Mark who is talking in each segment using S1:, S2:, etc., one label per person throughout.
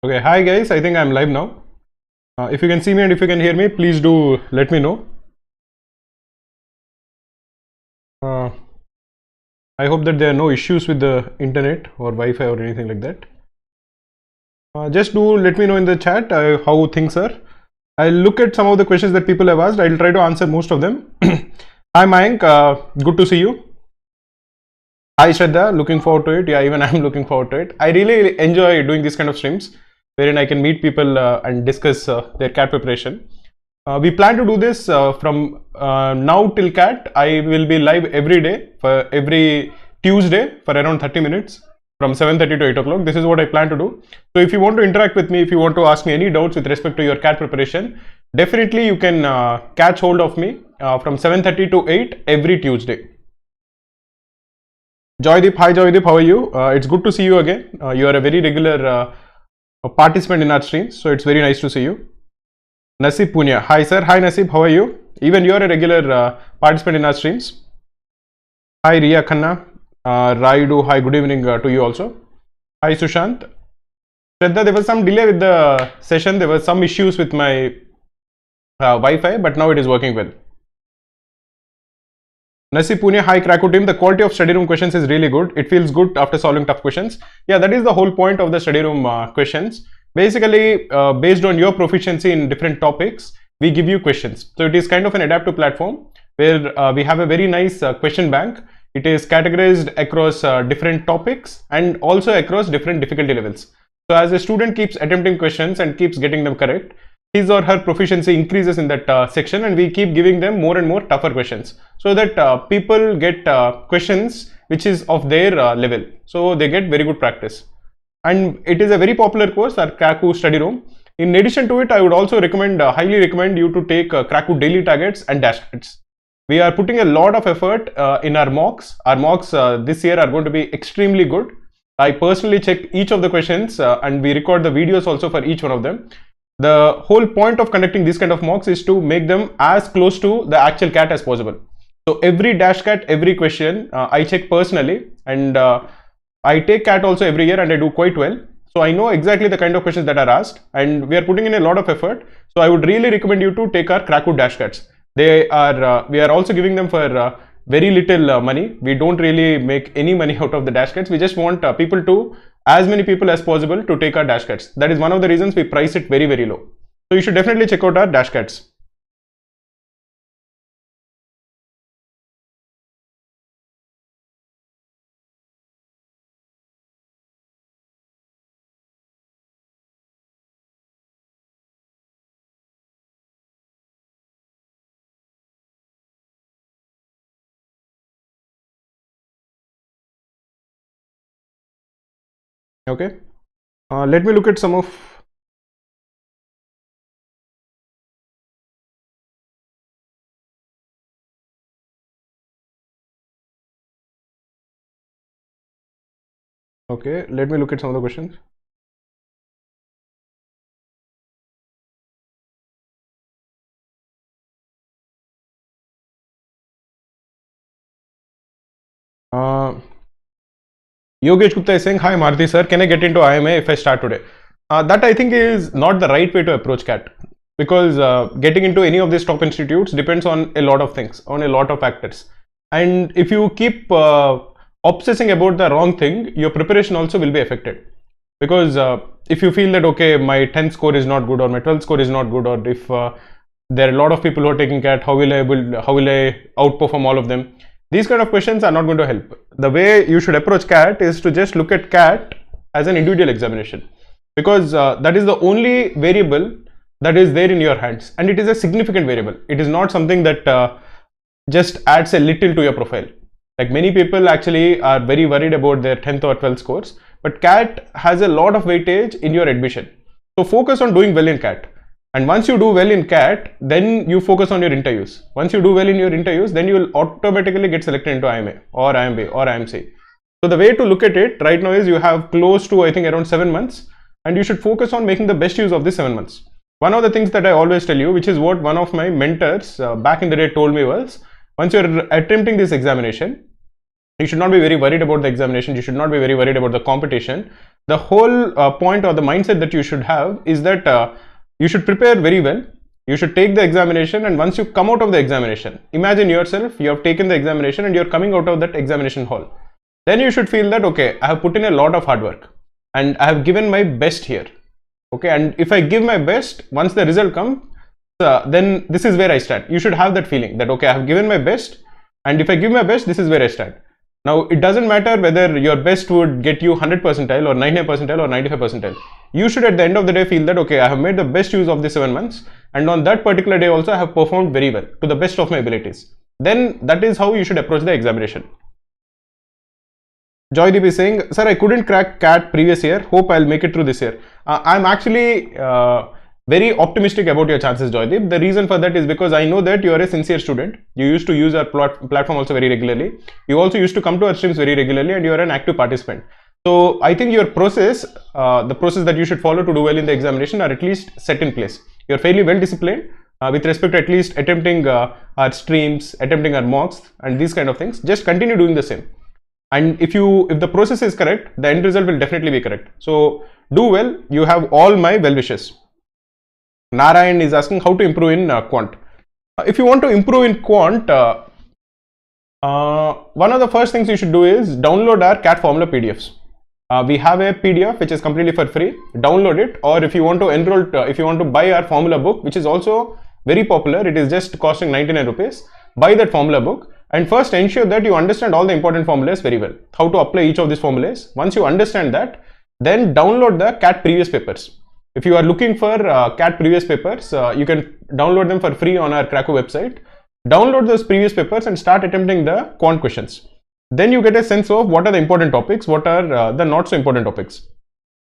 S1: Okay, hi guys, I think I'm live now. If you can see me and if you can hear me, please do let me know. Uh, I hope that there are no issues with the internet or Wi-Fi or anything like that. Just do let me know in the chat how things are. I'll look at some of the questions that people have asked. I'll try to answer most of them. Hi Mayank, good to see you. Hi Shraddha, looking forward to it. Yeah, even I'm looking forward to it. I really enjoy doing this kind of streams wherein I can meet people and discuss their CAT preparation. We plan to do this from now till CAT. I will be live every day for every Tuesday for around 30 minutes from 7:30 to 8 o'clock. This is what I plan to do. So if you want to interact with me, if you want to ask me any doubts with respect to your CAT preparation, definitely you can catch hold of me from 7:30 to 8 every Tuesday. Joydeep, hi Joydeep, how are you? It's good to see you again. You are a very regular participant in our streams, so it's very nice to see you. Nasib Punya, hi sir, hi Nasib, how are you? Even you are a regular participant in our streams. Hi Riya Khanna, Raidu, hi, good evening to you also. Hi Sushant. Shraddha, there was some delay with the session, there were some issues with my Wi-Fi, but now it is working well. Nasib Pune, hi Krakow team. The quality of study room questions is really good. It feels good after solving tough questions. Yeah, that is the whole point of the study room questions. Basically, based on your proficiency in different topics, we give you questions. So it is kind of an adaptive platform where we have a very nice question bank. It is categorized across different topics and also across different difficulty levels. So as a student keeps attempting questions and keeps getting them correct, his or her proficiency increases in that section, and we keep giving them more and more tougher questions so that people get questions which is of their level, so they get very good practice. And it is a very popular course, our Krakow study room. In addition to it, I would also recommend, highly recommend you to take Krakow daily targets and dashcards. We are putting a lot of effort in our mocks. Our mocks this year are going to be extremely good. I personally check each of the questions and we record the videos also for each one of them. The whole point of conducting this kind of mocks is to make them as close to the actual CAT as possible. So every dash CAT, every question I check personally, and I take CAT also every year and I do quite well. So I know exactly the kind of questions that are asked, and we are putting in a lot of effort. So I would really recommend you to take our Krakow dash CATs. They are, we are also giving them for very little money. We don't really make any money out of the dash CATs. We just want people to, as many people as possible to take our dash cards. That is one of the reasons we price it very, very low. So you should definitely check out our dash cards. Okay. Let me look at some of. Okay, let me look at some of the questions. Yogesh Gupta is saying, hi Maruti sir, can I get into IMA if I start today? That I think is not the right way to approach CAT, because getting into any of these top institutes depends on a lot of things, on a lot of factors. And if you keep obsessing about the wrong thing, your preparation also will be affected. Because if you feel that, okay, my 10th score is not good or my 12th score is not good, or if there are a lot of people who are taking CAT, how will I outperform all of them? These kind of questions are not going to help. The way you should approach CAT is to just look at CAT as an individual examination, because that is the only variable that is there in your hands, and it is a significant variable. It is not something that just adds a little to your profile. Like many people actually are very worried about their 10th or 12th scores, but CAT has a lot of weightage in your admission. So focus on doing well in CAT. And once you do well in CAT, then you focus on your interviews. Once you do well in your interviews, then you will automatically get selected into IMA or IMB or IMC. So the way to look at it right now is you have close to, I think, around 7 months, and you should focus on making the best use of these 7 months. One of the things that I always tell you, which is what one of my mentors back in the day told me, was once you're attempting this examination, You should not be very worried about the examination. You should not be very worried about the competition. The whole point or the mindset that you should have is that you should prepare very well. You should take the examination, and once you come out of the examination, imagine yourself, you have taken the examination and you're coming out of that examination hall. Then you should feel that, okay, I have put in a lot of hard work and I have given my best here. Okay, and if I give my best, once the result comes, then this is where I stand. You should have that feeling that, okay, I have given my best, and if I give my best, this is where I stand. Now, it doesn't matter whether your best would get you 100 percentile or 99 percentile or 95 percentile. You should at the end of the day feel that, okay, I have made the best use of the 7 months, and on that particular day also I have performed very well to the best of my abilities. Then that is how you should approach the examination. Joydeep is saying, sir, I couldn't crack CAT previous year. Hope I'll make it through this year. I'm actually very optimistic about your chances, Joydeep. The reason for that is because I know that you are a sincere student. You used to use our platform also very regularly. You also used to come to our streams very regularly, and you are an active participant. So I think your process, the process that you should follow to do well in the examination are at least set in place. You're fairly well disciplined with respect to at least attempting our streams, attempting our mocks and these kind of things. Just continue doing the same. And if the process is correct, the end result will definitely be correct. So do well. You have all my well wishes. Narayan is asking how to improve in quant. If you want to improve in quant, one of the first things you should do is download our CAT formula PDFs. We have a PDF which is completely for free. Download it, or if you want to enroll, if you want to buy our formula book, which is also very popular, it is just costing 99 rupees. Buy that formula book. And first ensure that you understand all the important formulas very well. How to apply each of these formulas. Once you understand that, then download the CAT previous papers. If you are looking for CAT previous papers, you can download them for free on our Krakow website. Download those previous papers and start attempting the quant questions. Then you get a sense of what are the important topics, what are the not so important topics.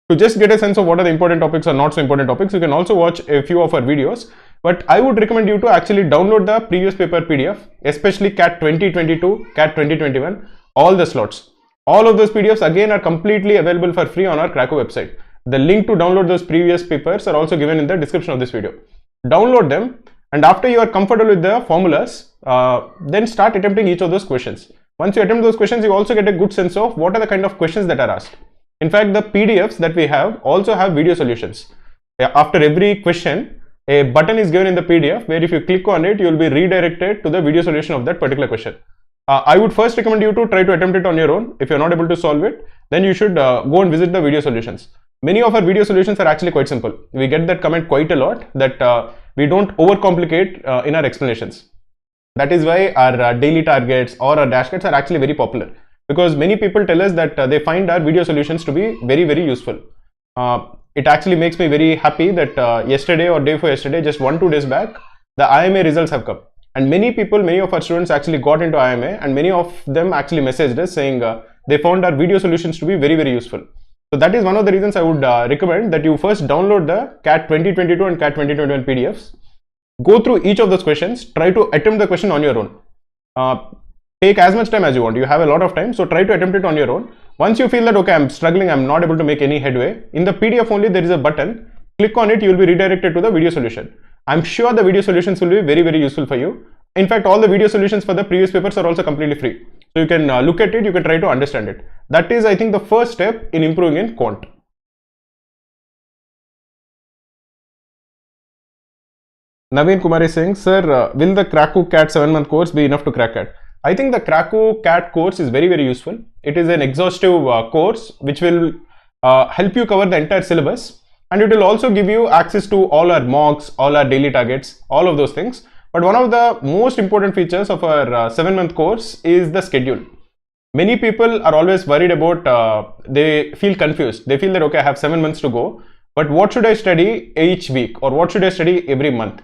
S1: To just get a sense of what are the important topics or not so important topics, you can also watch a few of our videos. But I would recommend you to actually download the previous paper PDF, especially CAT 2022, CAT 2021, all the slots. All of those PDFs again are completely available for free on our Krakow website. The link to download those previous papers are also given in the description of this video. Download them, and after you are comfortable with the formulas, then start attempting each of those questions. Once you attempt those questions, you also get a good sense of what are the kind of questions that are asked. In fact, the PDFs that we have also have video solutions. After every question, a button is given in the PDF where if you click on it, you will be redirected to the video solution of that particular question. I would first recommend you to try to attempt it on your own. If you're not able to solve it, then you should go and visit the video solutions. Many of our video solutions are actually quite simple. We get that comment quite a lot that we don't overcomplicate in our explanations. That is why our daily targets or our dash cards are actually very popular, because many people tell us that they find our video solutions to be very, very useful. It actually makes me very happy that yesterday or day before yesterday, just 1-2 days back, the IIM results have come. And many of our students actually got into IIM, and many of them actually messaged us saying they found our video solutions to be very, very useful. So that is one of the reasons I would recommend that you first download the CAT 2022 and CAT 2021 PDFs. Go through each of those questions, try to attempt the question on your own. Take as much time as you want. You have a lot of time, so try to attempt it on your own. Once you feel that, okay, I'm struggling, I'm not able to make any headway, in the PDF only there is a button. Click on it, you will be redirected to the video solution. I'm sure the video solutions will be very, very useful for you. In fact, all the video solutions for the previous papers are also completely free. So you can look at it, you can try to understand it. That is, I think, the first step in improving in quant. Naveen Kumar is saying, sir, will the Krakow CAT 7-month course be enough to crack CAT? I think the Krakow CAT course is very, very useful. It is an exhaustive course which will help you cover the entire syllabus, and it will also give you access to all our mocks, all our daily targets, all of those things. But one of the most important features of our 7-month course is the schedule. Many people are always worried about, they feel confused. They feel that, okay, I have 7 months to go, but what should I study each week, or what should I study every month?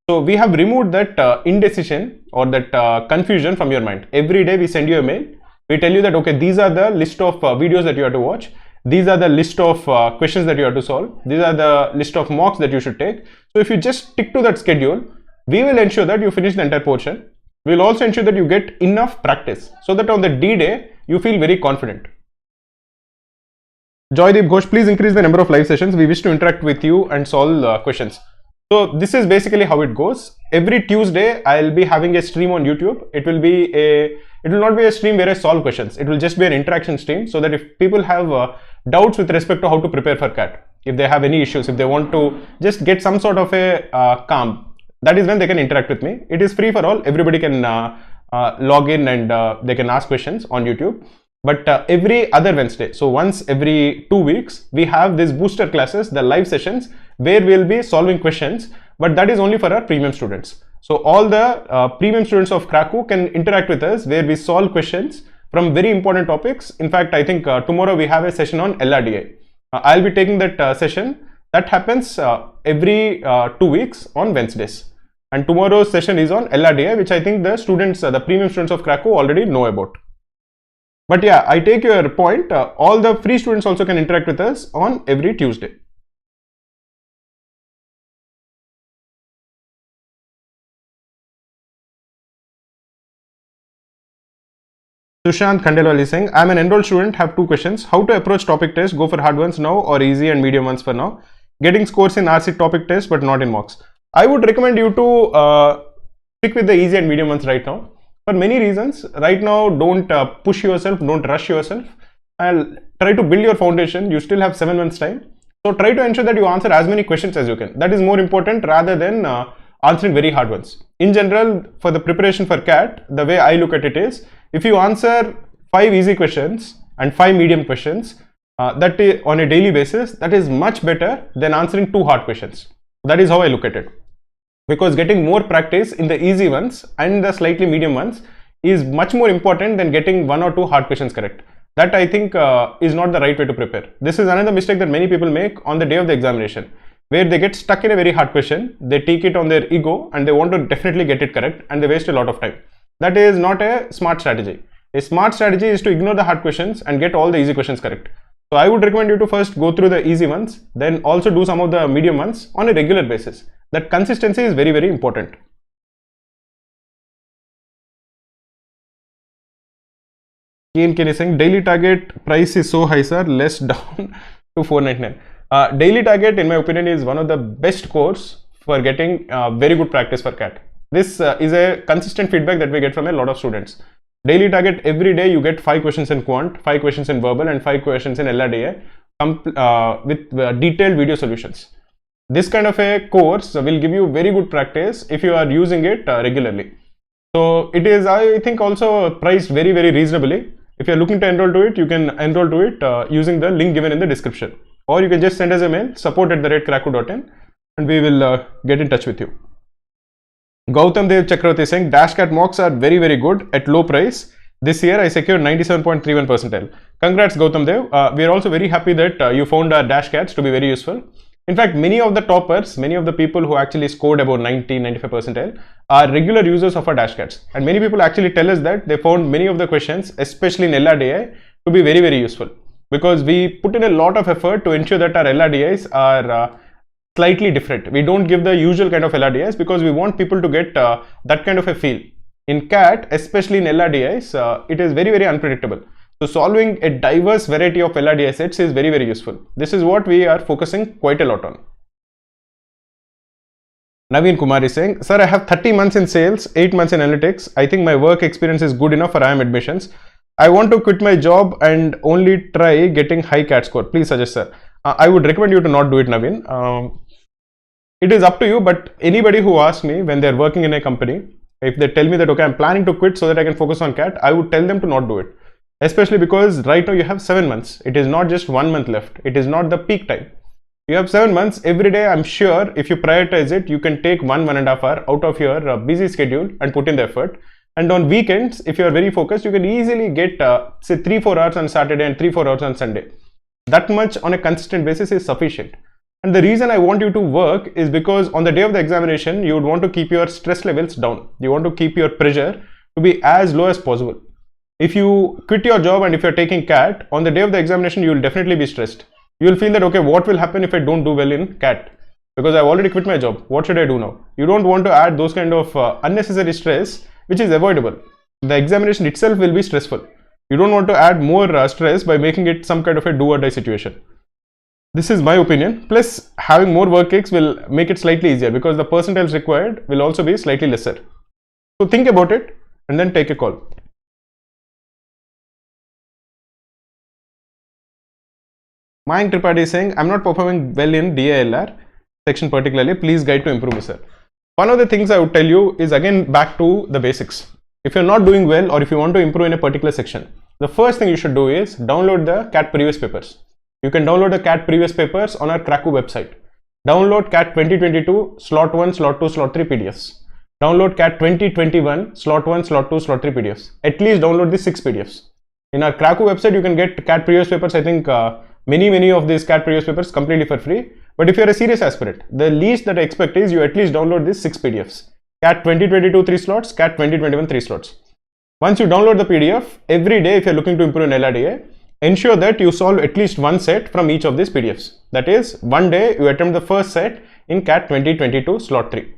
S1: So we have removed that indecision or that confusion from your mind. Every day we send you a mail. We tell you that, okay, these are the list of videos that you have to watch. These are the list of questions that you have to solve. These are the list of mocks that you should take. So if you just stick to that schedule, we will ensure that you finish the entire portion. We will also ensure that you get enough practice so that on the D-Day, you feel very confident. Joydeep Ghosh, please increase the number of live sessions. We wish to interact with you and solve questions. So this is basically how it goes. Every Tuesday, I'll be having a stream on YouTube. It will be a It will not be a stream where I solve questions. It will just be an interaction stream, so that if people have doubts with respect to how to prepare for CAT, if they have any issues, if they want to just get some sort of a calm, that is when they can interact with me. It is free for all. Everybody can log in and they can ask questions on YouTube. But every other Wednesday, so once every 2 weeks, we have these booster classes, the live sessions, where we'll be solving questions, but that is only for our premium students. So all the premium students of Krakow can interact with us, where we solve questions from very important topics. In fact, I think tomorrow we have a session on LRDI. I'll be taking that session. That happens every 2 weeks on Wednesdays. And tomorrow's session is on LRDI, which I think the students, the premium students of Krakow already know about. But yeah, I take your point. All the free students also can interact with us on every Tuesday. Sushant Khandelwal is saying, I'm an enrolled student, have 2 questions. How to approach topic test? Go for hard ones now or easy and medium ones for now? Getting scores in RC topic test but not in mocks. I would recommend you to stick with the easy and medium ones right now. For many reasons. Right now, don't push yourself, don't rush yourself, and try to build your foundation. You still have 7 months time. So try to ensure that you answer as many questions as you can. That is more important rather than answering very hard ones. In general, for the preparation for CAT, the way I look at it is, if you answer 5 easy questions and 5 medium questions, that is on a daily basis, that is much better than answering 2 hard questions. That is how I look at it. Because getting more practice in the easy ones and the slightly medium ones is much more important than getting 1 or 2 hard questions correct. That I think is not the right way to prepare. This is another mistake that many people make on the day of the examination, where they get stuck in a very hard question, they take it on their ego and they want to definitely get it correct and they waste a lot of time. That is not a smart strategy. A smart strategy is to ignore the hard questions and get all the easy questions correct. So I would recommend you to first go through the easy ones, then also do some of the medium ones on a regular basis. That consistency is very, very important. Keen is saying, daily target price is so high, sir, less down to 499. Daily target, in my opinion, is one of the best course for getting very good practice for CAT. This is a consistent feedback that we get from a lot of students. Daily target, every day you get 5 questions in quant, 5 questions in verbal and 5 questions in LRDA with detailed video solutions. This kind of a course will give you very good practice if you are using it regularly. So it is, I think, also priced very, very reasonably. If you are looking to enroll to it, you can enroll to it using the link given in the description. Or you can just send us a mail, support@krakow.in, and we will get in touch with you. Gautam Dev Chakravarti is saying, DashCat mocks are very, very good at low price. This year I secured 97.31 percentile. Congrats, Gautam Dev. We are also very happy that you found our DashCats to be very useful. In fact, many of the toppers, many of the people who actually scored about 90-95 percentile are regular users of our DashCats. And many people actually tell us that they found many of the questions, especially in LRDI, to be very, very useful. Because we put in a lot of effort to ensure that our LRDIs are slightly different. We don't give the usual kind of LRDIs because we want people to get that kind of a feel. In CAT, especially in LRDIs, it is very, very unpredictable. So solving a diverse variety of LRDI sets is very, very useful. This is what we are focusing quite a lot on. Naveen Kumar is saying, sir, I have 30 months in sales, 8 months in analytics. I think my work experience is good enough for IIM admissions. I want to quit my job and only try getting high CAT score. Please suggest, sir. I would recommend you to not do it, Naveen. It is up to you, but anybody who asks me when they're working in a company, if they tell me that, okay, I'm planning to quit so that I can focus on CAT, I would tell them to not do it. Especially because right now you have 7 months. It is not just 1 month left. It is not the peak time. You have 7 months. Every day, I'm sure if you prioritize it, you can take 1.5 hour out of your busy schedule and put in the effort. And on weekends, if you are very focused, you can easily get say 3-4 hours on Saturday and 3-4 hours on Sunday. That much on a consistent basis is sufficient. And the reason I want you to work is because on the day of the examination, you would want to keep your stress levels down. You want to keep your pressure to be as low as possible. If you quit your job and if you're taking CAT, on the day of the examination, you will definitely be stressed. You will feel that, okay, what will happen if I don't do well in CAT? Because I've already quit my job. What should I do now? You don't want to add those kind of unnecessary stress, which is avoidable. The examination itself will be stressful. You don't want to add more stress by making it some kind of a do or die situation. This is my opinion. Plus, having more work weeks will make it slightly easier because the percentiles required will also be slightly lesser. So think about it and then take a call. Mayank Tripathi is saying, I'm not performing well in DILR section particularly. Please guide to improve me, sir. One of the things I would tell you is again back to the basics. If you're not doing well or if you want to improve in a particular section, the first thing you should do is download the CAT previous papers. You can download the CAT previous papers on our Krakow website. Download CAT 2022 slot 1, slot 2, slot 3 PDFs. Download CAT 2021 slot 1, slot 2, slot 3 PDFs. At least download the 6 PDFs. In our Krakow website, you can get CAT previous papers. I think many of these CAT previous papers completely for free. But if you're a serious aspirant, the least that I expect is you at least download these 6 PDFs. CAT 2022 3 slots, CAT 2021 3 slots. Once you download the PDF, every day if you're looking to improve in LRDA, ensure that you solve at least one set from each of these PDFs. That is, one day you attempt the first set in CAT 2022 slot 3.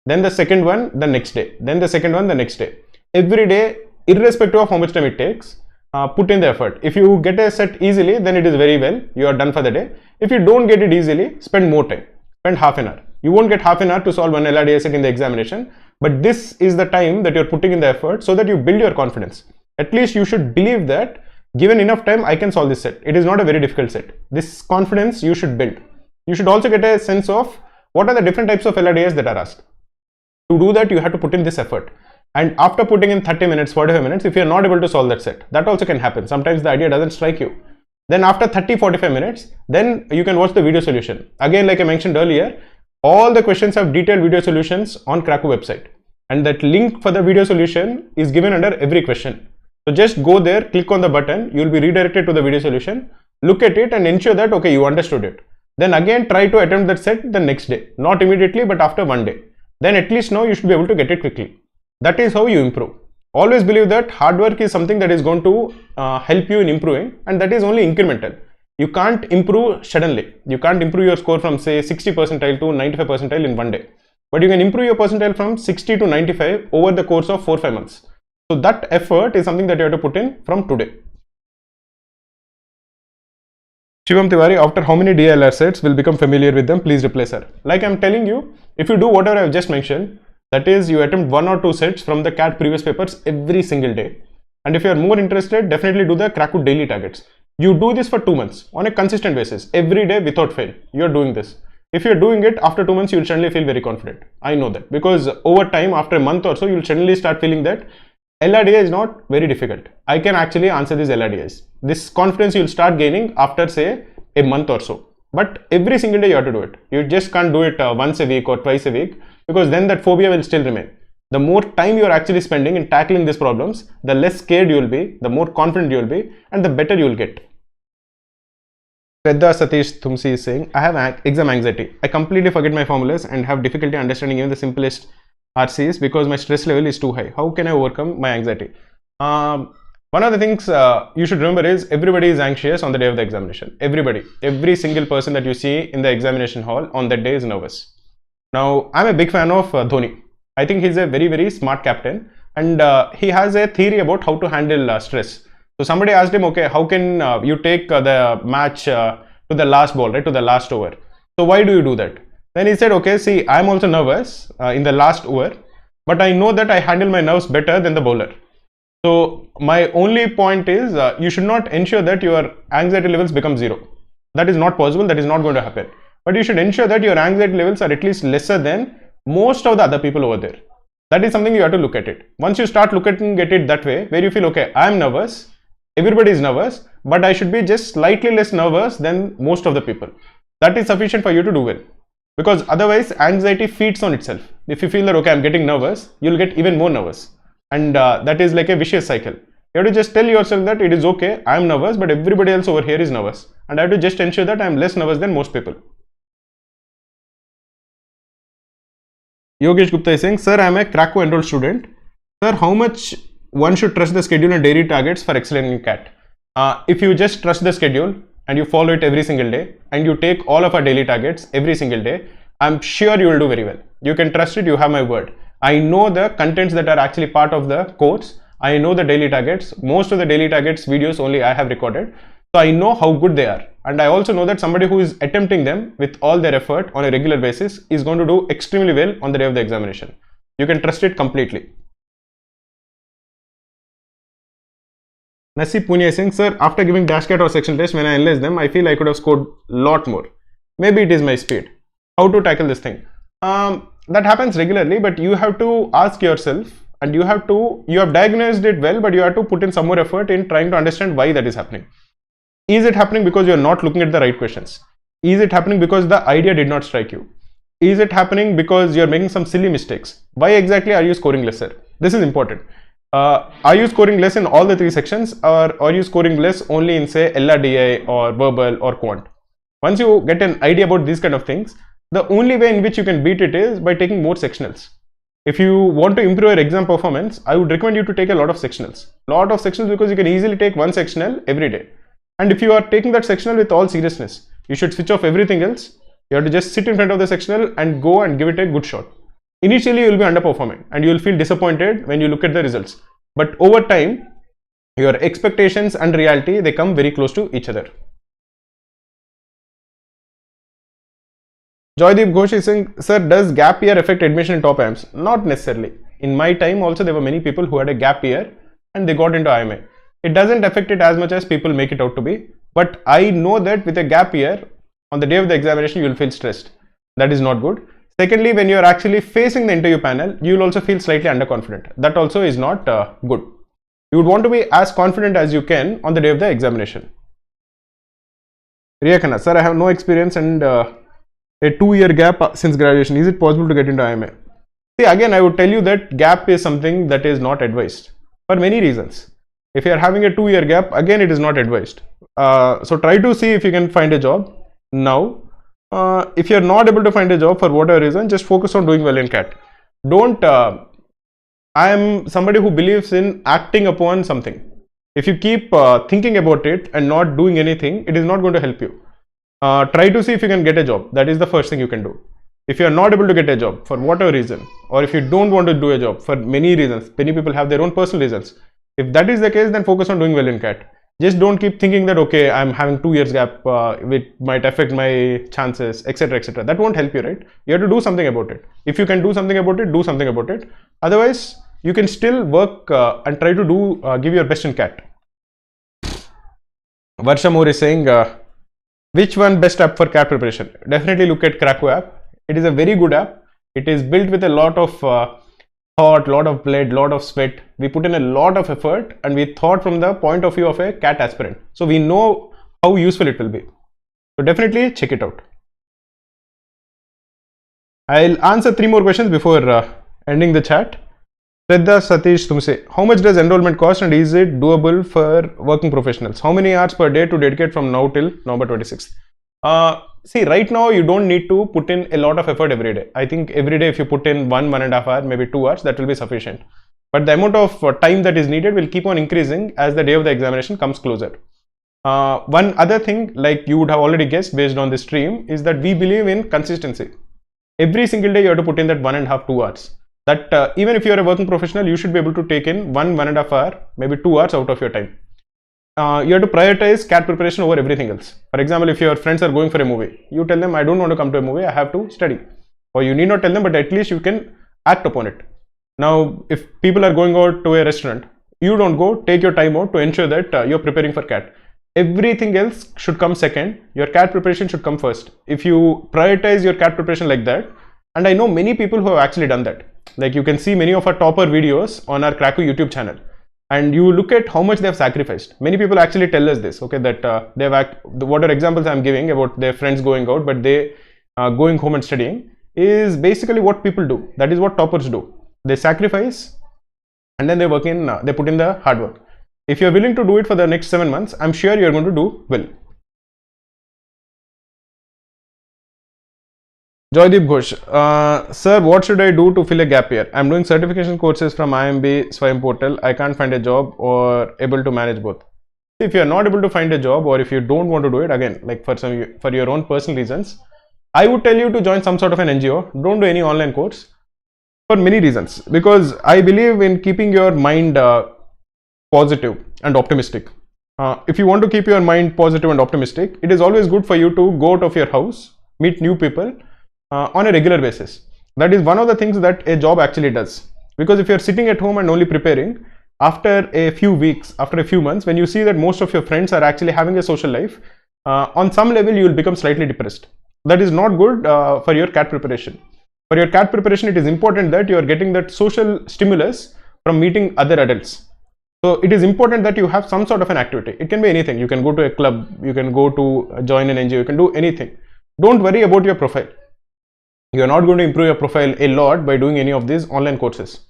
S1: Then the second one the next day. Then the second one the next day. Every day, irrespective of how much time it takes, put in the effort. If you get a set easily, then it is very well. You are done for the day. If you don't get it easily, spend more time. Spend half an hour. You won't get half an hour to solve one LRDA set in the examination. But this is the time that you're putting in the effort so that you build your confidence. At least you should believe that given enough time, I can solve this set. It is not a very difficult set. This confidence you should build. You should also get a sense of what are the different types of LRDAs that are asked. To do that, you have to put in this effort. And after putting in 30 minutes, 45 minutes, if you're not able to solve that set, that also can happen. Sometimes the idea doesn't strike you. Then after 30-45 minutes, then you can watch the video solution. Again, like I mentioned earlier, all the questions have detailed video solutions on Krakow website. And that link for the video solution is given under every question. So just go there, click on the button, you will be redirected to the video solution, look at it and ensure that, okay, you understood it. Then again, try to attempt that set the next day. Not immediately, but after one day. Then at least now you should be able to get it quickly. That is how you improve. Always believe that hard work is something that is going to help you in improving, and that is only incremental. You can't improve suddenly. You can't improve your score from say 60 percentile to 95 percentile in one day. But you can improve your percentile from 60 to 95 over the course of 4-5 months. So that effort is something that you have to put in from today. Shivam Tiwari, after how many DLR sets will become familiar with them? Please reply, sir. Like I'm telling you, if you do whatever I've just mentioned, that is, you attempt 1 or 2 sets from the CAT previous papers every single day. And if you are more interested, definitely do the Krakow daily targets. You do this for 2 months on a consistent basis, every day without fail. You are doing this. If you are doing it after 2 months, you will suddenly feel very confident. I know that because over time, after a month or so, you will suddenly start feeling that LRDA is not very difficult. I can actually answer these LRDAs. This confidence you will start gaining after say a month or so. But every single day you have to do it. You just can't do it once a week or twice a week, because then that phobia will still remain. The more time you are actually spending in tackling these problems, the less scared you will be, the more confident you will be, and the better you will get. Shraddha Satish Thumsi is saying, I have exam anxiety. I completely forget my formulas and have difficulty understanding even the simplest RCs because my stress level is too high. How can I overcome my anxiety? One of the things you should remember is everybody is anxious on the day of the examination. Everybody, every single person that you see in the examination hall on that day is nervous. Now, I'm a big fan of Dhoni. I think he's a very smart captain, and he has a theory about how to handle stress. So somebody asked him, okay, how can you take the match to the last ball, right, to the last over? So why do you do that? Then he said, okay, see, I'm also nervous in the last over, but I know that I handle my nerves better than the bowler. So my only point is you should not ensure that your anxiety levels become zero. That is not possible. That is not going to happen. But you should ensure that your anxiety levels are at least lesser than most of the other people over there. That is something you have to look at it. Once you start looking at it that way, where you feel, okay, I'm nervous, everybody is nervous, but I should be just slightly less nervous than most of the people. That is sufficient for you to do well. Because otherwise, anxiety feeds on itself. If you feel that, okay, I'm getting nervous, you'll get even more nervous. And that is like a vicious cycle. You have to just tell yourself that it is okay, I'm nervous, but everybody else over here is nervous. And I have to just ensure that I'm less nervous than most people. Yogesh Gupta is saying, sir, I am a Krakow enrolled student. Sir, how much one should trust the schedule and daily targets for excelling in CAT? If you just trust the schedule and you follow it every single day and you take all of our daily targets every single day, I'm sure you will do very well. You can trust it, you have my word. I know the contents that are actually part of the course. I know the daily targets. Most of the daily targets videos only I have recorded. So I know how good they are. And I also know that somebody who is attempting them with all their effort on a regular basis is going to do extremely well on the day of the examination. You can trust it completely. Nasib Punya is saying, sir, after giving dash cat or section test, when I analyze them, I feel I could have scored a lot more. Maybe it is my speed. How to tackle this thing? That happens regularly, but you have to ask yourself, and you have diagnosed it well, but you have to put in some more effort in trying to understand why that is happening. Is it happening because you are not looking at the right questions? Is it happening because the idea did not strike you? Is it happening because you are making some silly mistakes? Why exactly are you scoring lesser? This is important. Are you scoring less in all the three sections, or are you scoring less only in, say, LRDI or verbal or quant? Once you get an idea about these kind of things, the only way in which you can beat it is by taking more sectionals. If you want to improve your exam performance, I would recommend you to take a lot of sectionals. Because you can easily take one sectional every day. And if you are taking that sectional with all seriousness, you should switch off everything else. You have to just sit in front of the sectional and go and give it a good shot. Initially, you will be underperforming and you will feel disappointed when you look at the results. But over time, your expectations and reality, they come very close to each other. Joydeep Ghosh is saying, sir, does gap year affect admission in top IIMs? Not necessarily. In my time also, there were many people who had a gap year and they got into IIMA. It doesn't affect it as much as people make it out to be. But I know that with a gap year, on the day of the examination, you will feel stressed. That is not good. Secondly, when you are actually facing the interview panel, you will also feel slightly underconfident. That also is not good. You would want to be as confident as you can on the day of the examination. Riya Khanna, sir, I have no experience and a 2-year gap since graduation. Is it possible to get into IIMA? See, again, I would tell you that gap is something that is not advised for many reasons. If you are having a 2-year gap, again, it is not advised. So try to see if you can find a job now. If you are not able to find a job for whatever reason, just focus on doing well in CAT. Don't, I am somebody who believes in acting upon something. If you keep thinking about it and not doing anything, it is not going to help you. Try to see if you can get a job. That is the first thing you can do. If you are not able to get a job for whatever reason, or if you don't want to do a job for many reasons, many people have their own personal reasons. If that is the case, then focus on doing well in CAT. Just don't keep thinking that, okay, I'm having 2 years gap, it might affect my chances, etc., etc. That won't help you, right? You have to do something about it. If you can do something about it, do something about it. Otherwise, you can still work and try to give your best in CAT. Varsha Moore is saying, which one best app for CAT preparation? Definitely look at Krakow app. It is a very good app. It is built with a lot of thought, lot of blood, lot of sweat. We put in a lot of effort and we thought from the point of view of a CAT aspirant. So we know how useful it will be. So definitely check it out. I'll answer 3 more questions before ending the chat. Shraddha Satish Tumse, how much does enrollment cost and is it doable for working professionals? How many hours per day to dedicate from now till November 26th? See, right now you don't need to put in a lot of effort every day. I think every day if you put in 1.5 hours, maybe 2 hours, that will be sufficient. But the amount of time that is needed will keep on increasing as the day of the examination comes closer. One other thing, like you would have already guessed based on this stream, is that we believe in consistency. Every single day you have to put in that 1.5 to 2 hours. That even if you are a working professional, you should be able to take in 1.5 hour, maybe 2 hours out of your time. You have to prioritize CAT preparation over everything else. For example, if your friends are going for a movie, you tell them, I don't want to come to a movie, I have to study. Or you need not tell them, but at least you can act upon it. Now, if people are going out to a restaurant, you don't go, take your time out to ensure that you're preparing for CAT. Everything else should come second. Your CAT preparation should come first. If you prioritize your CAT preparation like that, and I know many people who have actually done that. Like you can see many of our topper videos on our Krakow YouTube channel. And you look at how much they have sacrificed. Many people actually tell us this, okay, that what are examples I'm giving about their friends going out, but they going home and studying is basically what people do. That is what toppers do. They sacrifice and then they put in the hard work. If you're willing to do it for the next 7 months, I'm sure you're going to do well. Joydeep Ghosh, sir, what should I do to fill a gap year? I'm doing certification courses from IMB Swayam portal. I can't find a job or able to manage both. If you are not able to find a job or if you don't want to do it, again, like for your own personal reasons, I would tell you to join some sort of an NGO. Don't do any online course for many reasons, because I believe in keeping your mind positive and optimistic. If you want to keep your mind positive and optimistic, it is always good for you to go out of your house, meet new people on a regular basis. That is one of the things that a job actually does. Because if you're sitting at home and only preparing, after a few weeks, after a few months, when you see that most of your friends are actually having a social life, on some level you will become slightly depressed. That is not good for your CAT preparation. For your CAT preparation, it is important that you are getting that social stimulus from meeting other adults. So it is important that you have some sort of an activity. It can be anything. You can go to a club, you can go to join an NGO, you can do anything. Don't worry about your profile. You are not going to improve your profile a lot by doing any of these online courses.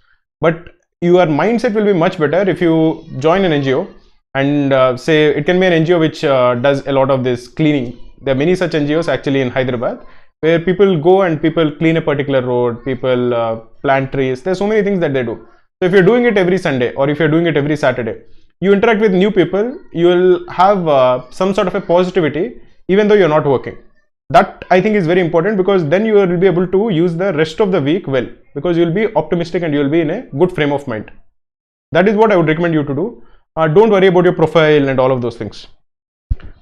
S1: But your mindset will be much better if you join an NGO and say it can be an NGO which does a lot of this cleaning. There are many such NGOs actually in Hyderabad where people go and people clean a particular road, people plant trees. There's so many things that they do. So if you're doing it every Sunday or if you're doing it every Saturday, you interact with new people, you will have some sort of a positivity even though you're not working. That I think is very important, because then you will be able to use the rest of the week well, because you will be optimistic and you will be in a good frame of mind. That is what I would recommend you to do. Don't worry about your profile and all of those things.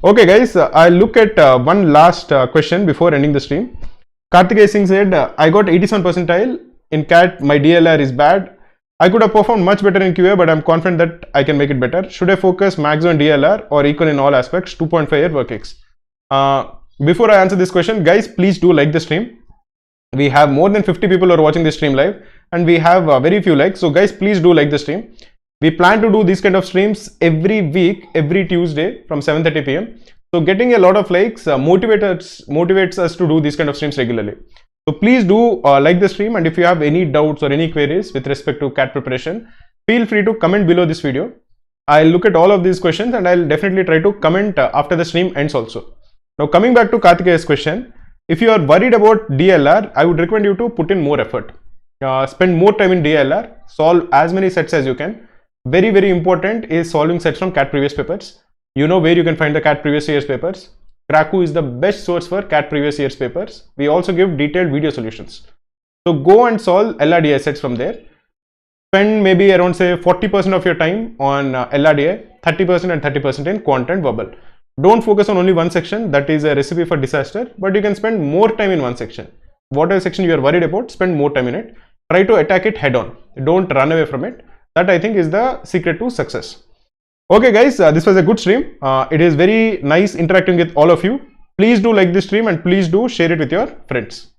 S1: Okay guys, I'll look at one last question before ending the stream. Karthikeya Singh said, I got 87 percentile in CAT, my DLR is bad. I could have performed much better in QA, but I'm confident that I can make it better. Should I focus max on DLR or equal in all aspects? 2.5 year work X. Before I answer this question, guys, please do like the stream. We have more than 50 people who are watching this stream live and we have very few likes. So guys, please do like the stream. We plan to do these kind of streams every week, every Tuesday from 7:30 p.m. So getting a lot of likes motivates us to do these kind of streams regularly. So please do like the stream, and if you have any doubts or any queries with respect to CAT preparation, feel free to comment below this video. I'll look at all of these questions and I'll definitely try to comment after the stream ends also. Now coming back to Karthikeya's question, if you are worried about DLR, I would recommend you to put in more effort. Spend more time in DLR, solve as many sets as you can. Very, very important is solving sets from CAT previous papers. You know where you can find the CAT previous year's papers. Kraku is the best source for CAT previous year's papers. We also give detailed video solutions. So go and solve LRDI sets from there. Spend maybe around say 40% of your time on LRDI, 30% and 30% in quant and verbal. Don't focus on only one section, that is a recipe for disaster, but you can spend more time in one section. Whatever section you are worried about, spend more time in it. Try to attack it head on. Don't run away from it. That I think is the secret to success. Okay guys, this was a good stream. It is very nice interacting with all of you. Please do like this stream and please do share it with your friends.